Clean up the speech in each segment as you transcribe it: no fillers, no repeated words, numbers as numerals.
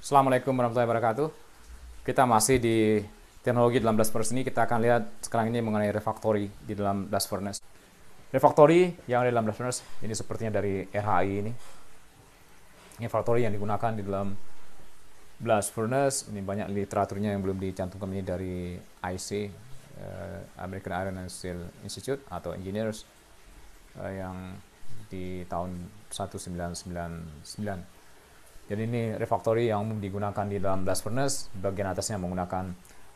Assalamualaikum warahmatullahi wabarakatuh. Kita masih di teknologi dalam blast furnace ini. Kita akan lihat sekarang ini mengenai refactory di dalam blast furnace. Refactory yang ada di dalam blast furnace ini sepertinya dari RHI ini. Ini refactory yang digunakan di dalam blast furnace. Ini banyak literaturnya yang belum dicantumkan ini dari IC, American Iron and Steel Institute atau Engineers yang di tahun 1999. Jadi ini refactory yang umum digunakan di dalam blast furnace. Bagian atasnya menggunakan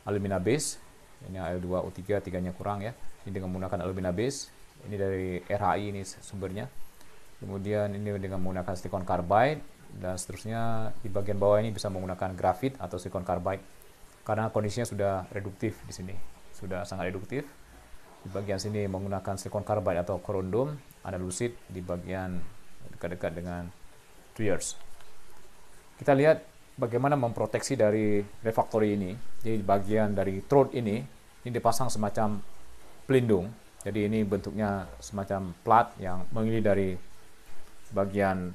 alumina base. Ini Al2O3, 3-nya kurang ya. Ini dengan menggunakan alumina base. Ini dari RHI ini sumbernya. Kemudian ini dengan menggunakan silicon carbide dan seterusnya. Di bagian bawah ini bisa menggunakan grafit atau silicon carbide karena kondisinya sudah reduktif di sini. Sudah sangat reduktif. Di bagian sini menggunakan silicon carbide atau corundum, andalusit di bagian dekat-dekat dengan tuyers. Kita lihat bagaimana memproteksi dari refactory ini. Jadi bagian dari throat ini dipasang semacam pelindung. Jadi ini bentuknya semacam plat yang mengili dari bagian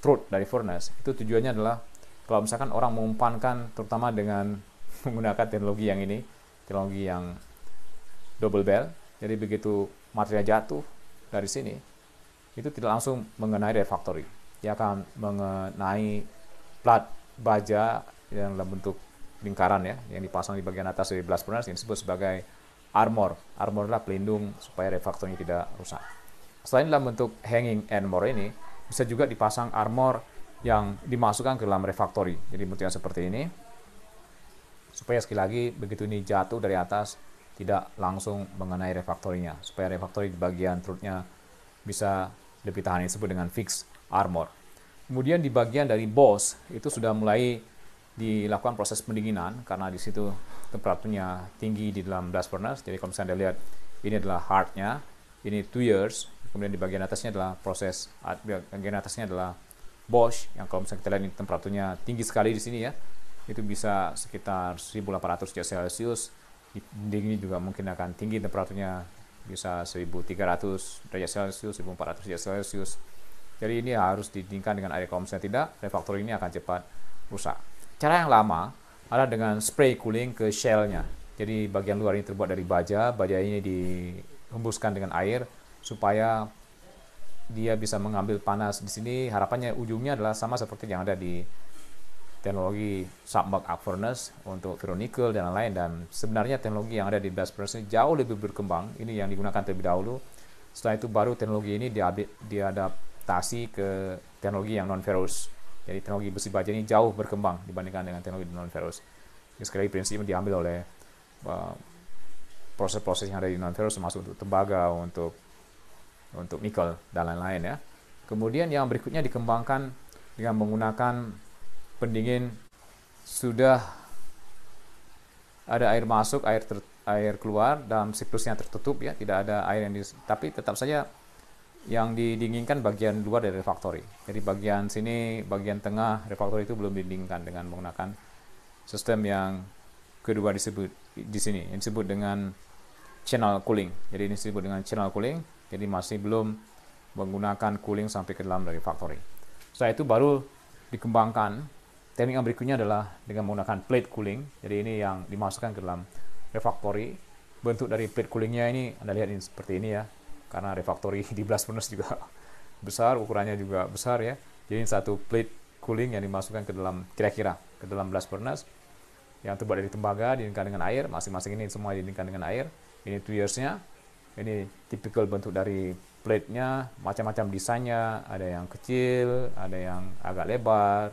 throat dari furnace. Itu tujuannya adalah kalau misalkan orang mengumpankan, terutama dengan menggunakan teknologi yang ini, teknologi yang double bell. Jadi begitu material jatuh dari sini, itu tidak langsung mengenai refactory. Dia akan mengenai plat baja yang dalam bentuk lingkaran ya, yang dipasang di bagian atas dari blast furnace yang disebut sebagai armor. Armor adalah pelindung supaya refactory tidak rusak. Selain dalam bentuk hanging armor ini, bisa juga dipasang armor yang dimasukkan ke dalam refactory. Jadi bentuknya seperti ini, supaya sekali lagi begitu ini jatuh dari atas tidak langsung mengenai refactory-nya, supaya refactory di bagian throat-nya bisa lebih tahan. Yang disebut dengan fixed armor. Kemudian di bagian dari boss itu sudah mulai dilakukan proses pendinginan karena di situ temperaturnya tinggi di dalam blast furnace. Jadi kalau misalnya Anda lihat, ini adalah heartnya, ini tuyers, kemudian di bagian atasnya adalah proses, bagian atasnya adalah boss yang kalau misalnya kita lihat ini temperaturnya tinggi sekali di sini ya, itu bisa sekitar 1800 derajat Celcius. Di dinding ini juga mungkin akan tinggi temperaturnya, bisa 1300 derajat Celcius, 1400 derajat Celcius. Jadi ini harus didinginkan dengan air. Kalau misalnya tidak, refactory ini akan cepat rusak. Cara yang lama adalah dengan spray cooling ke shell-nya. Jadi bagian luar ini terbuat dari baja. Baja ini dihembuskan dengan air supaya dia bisa mengambil panas di sini. Harapannya ujungnya adalah sama seperti yang ada di teknologi submerged arc furnace untuk ferronickel dan lain-lain. Dan sebenarnya teknologi yang ada di blast furnace ini jauh lebih berkembang. Ini yang digunakan terlebih dahulu. Setelah itu baru teknologi ini diadaptasi ke teknologi yang non-ferrous. Jadi teknologi besi baja ini jauh berkembang dibandingkan dengan teknologi non-ferrous. Sekali lagi prinsipnya diambil oleh proses-proses yang ada di non-ferrous, termasuk untuk tembaga, untuk nikel dan lain-lain ya. Kemudian yang berikutnya dikembangkan dengan menggunakan pendingin, sudah ada air masuk, air keluar dalam siklusnya tertutup ya, tidak ada air yang tapi tetap saja yang didinginkan bagian luar dari refactory. Jadi bagian sini, bagian tengah refactory itu belum didinginkan dengan menggunakan sistem yang kedua disebut di sini, yang disebut dengan channel cooling. Jadi ini disebut dengan channel cooling. Jadi masih belum menggunakan cooling sampai ke dalam dari refactory. Setelah itu baru dikembangkan. Teknik yang berikutnya adalah dengan menggunakan plate cooling. Jadi ini yang dimasukkan ke dalam refactory. Bentuk dari plate coolingnya ini Anda lihat ini seperti ini ya. Karena refactory di blast furnace juga besar, ukurannya juga besar ya. Jadi satu plate cooling yang dimasukkan ke dalam, kira-kira ke dalam blast furnace yang terbuat dari tembaga, didinginkan dengan air. Masing-masing ini semua didinginkan dengan air. Ini tuyersnya, ini tipikal bentuk dari plate-nya, macam-macam desainnya. Ada yang kecil, ada yang agak lebar,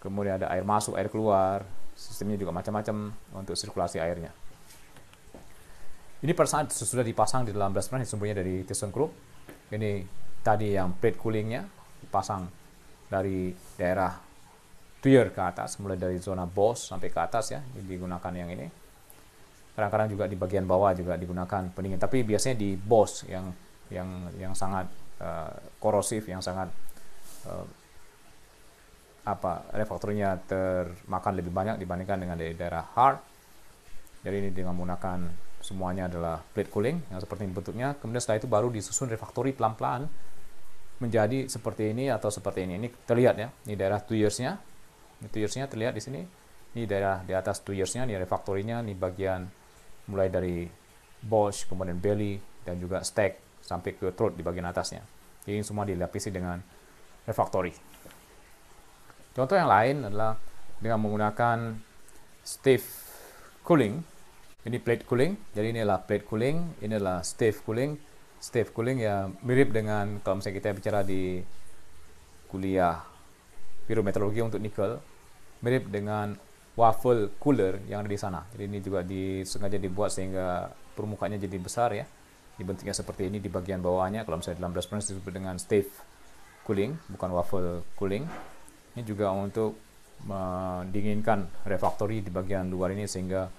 kemudian ada air masuk, air keluar. Sistemnya juga macam-macam untuk sirkulasi airnya. Ini pada saat sudah dipasang di dalam blast furnace, sumbernya dari ThyssenKrupp. Ini tadi yang plate coolingnya dipasang dari daerah tuyer ke atas, mulai dari zona boss sampai ke atas ya, digunakan yang ini. Kadang-kadang juga di bagian bawah juga digunakan pendingin, tapi biasanya di boss yang sangat korosif, yang sangat refactory-nya termakan lebih banyak dibandingkan dengan dari daerah hard. Jadi ini dengan menggunakan semuanya adalah plate cooling yang seperti ini bentuknya. Kemudian setelah itu baru disusun refactory pelan-pelan menjadi seperti ini atau seperti ini. Ini terlihat ya, ini daerah tuyersnya. Tuyersnya terlihat di sini. Ini daerah di atas tuyersnya, ini refraktorinya, ini bagian mulai dari bosh, kemudian belly, dan juga stack sampai ke throat di bagian atasnya. Jadi ini semua dilapisi dengan refraktori. Contoh yang lain adalah dengan menggunakan stiff cooling. Ini plate cooling, jadi ini adalah plate cooling, ini adalah stiff cooling. Stiff cooling ya mirip dengan kalau misalnya kita bicara di kuliah pirometeorologi untuk nikel, mirip dengan waffle cooler yang ada di sana. Jadi ini juga sengaja dibuat sehingga permukaannya jadi besar ya. Dibentuknya seperti ini di bagian bawahnya. Kalau misalnya dalam blast furnace disebut dengan stiff cooling, bukan waffle cooling. Ini juga untuk mendinginkan refraktori di bagian luar ini sehingga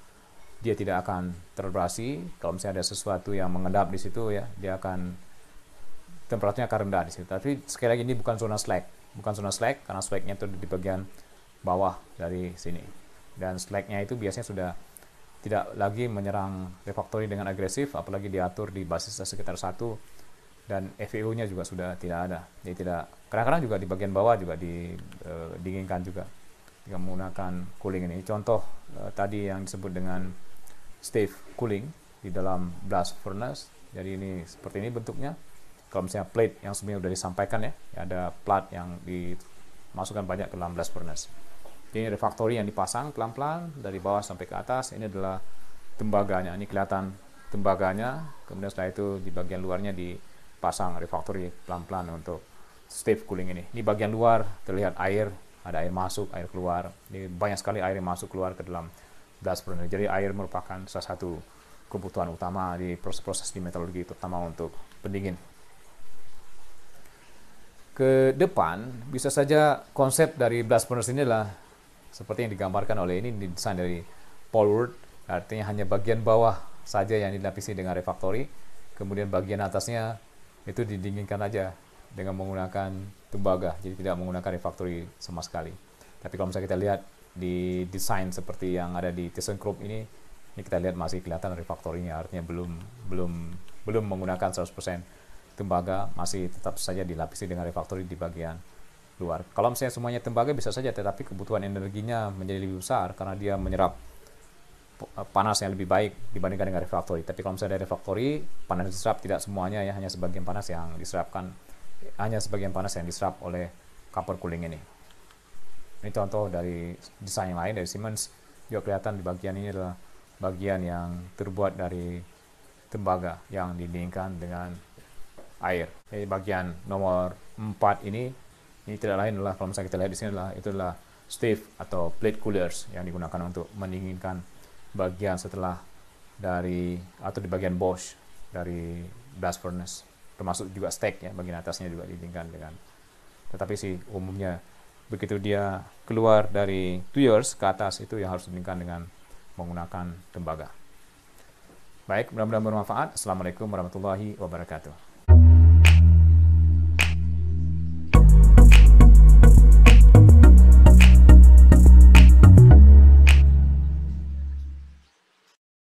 dia tidak akan terabrasi. Kalau misalnya ada sesuatu yang mengendap di situ ya, dia akan temperaturnya akan rendah di situ. Tapi sekali lagi ini bukan zona slag, karena slagnya itu di bagian bawah dari sini. Dan slagnya itu biasanya sudah tidak lagi menyerang refraktori dengan agresif, apalagi diatur di basis sekitar 1, dan FEU-nya juga sudah tidak ada. Jadi tidak, kadang-kadang juga di bagian bawah juga didinginkan juga dengan menggunakan cooling ini. Contoh tadi yang disebut dengan stiff cooling di dalam blast furnace. Jadi ini seperti ini bentuknya. Kalau misalnya plate yang sebenarnya sudah disampaikan ya, ada plat yang dimasukkan banyak ke dalam blast furnace. Ini refraktori yang dipasang pelan-pelan dari bawah sampai ke atas. Ini adalah tembaganya. Ini kelihatan tembaganya. Kemudian setelah itu di bagian luarnya dipasang refraktori pelan-pelan untuk stiff cooling ini. Ini bagian luar terlihat air, ada air masuk, air keluar. Ini banyak sekali air yang masuk keluar ke dalam blast furnace. Jadi air merupakan salah satu kebutuhan utama di proses-proses di metalurgi, terutama untuk pendingin. Ke depan bisa saja konsep dari blast furnace ini adalah seperti yang digambarkan oleh ini, desain dari Paul Wurth, artinya hanya bagian bawah saja yang dilapisi dengan refraktori, kemudian bagian atasnya itu didinginkan aja dengan menggunakan tembaga, jadi tidak menggunakan refraktori sama sekali. Tapi kalau misalnya kita lihat di desain seperti yang ada di ThyssenKrupp ini kita lihat masih kelihatan refraktorinya, artinya belum menggunakan 100% tembaga, masih tetap saja dilapisi dengan refraktori di bagian luar. Kalau misalnya semuanya tembaga bisa saja, tetapi kebutuhan energinya menjadi lebih besar karena dia menyerap panas yang lebih baik dibandingkan dengan refraktori. Tapi kalau misalnya ada refraktori, panas diserap tidak semuanya ya, hanya sebagian panas yang diserap oleh copper cooling ini. Ini contoh dari desain yang lain dari Siemens. Juga kelihatan di bagian ini adalah bagian yang terbuat dari tembaga yang didinginkan dengan air. Jadi bagian nomor 4 ini tidak lain adalah, kalau misalnya kita lihat di sini itu adalah stiff atau plate coolers yang digunakan untuk mendinginkan bagian setelah atau di bagian bosh dari blast furnace, termasuk juga stack ya, bagian atasnya juga didinginkan dengan. Tetapi sih umumnya begitu dia keluar dari tuyers ke atas itu yang harus didinginkan dengan menggunakan tembaga. Baik, mudah-mudahan bermanfaat. Assalamualaikum warahmatullahi wabarakatuh.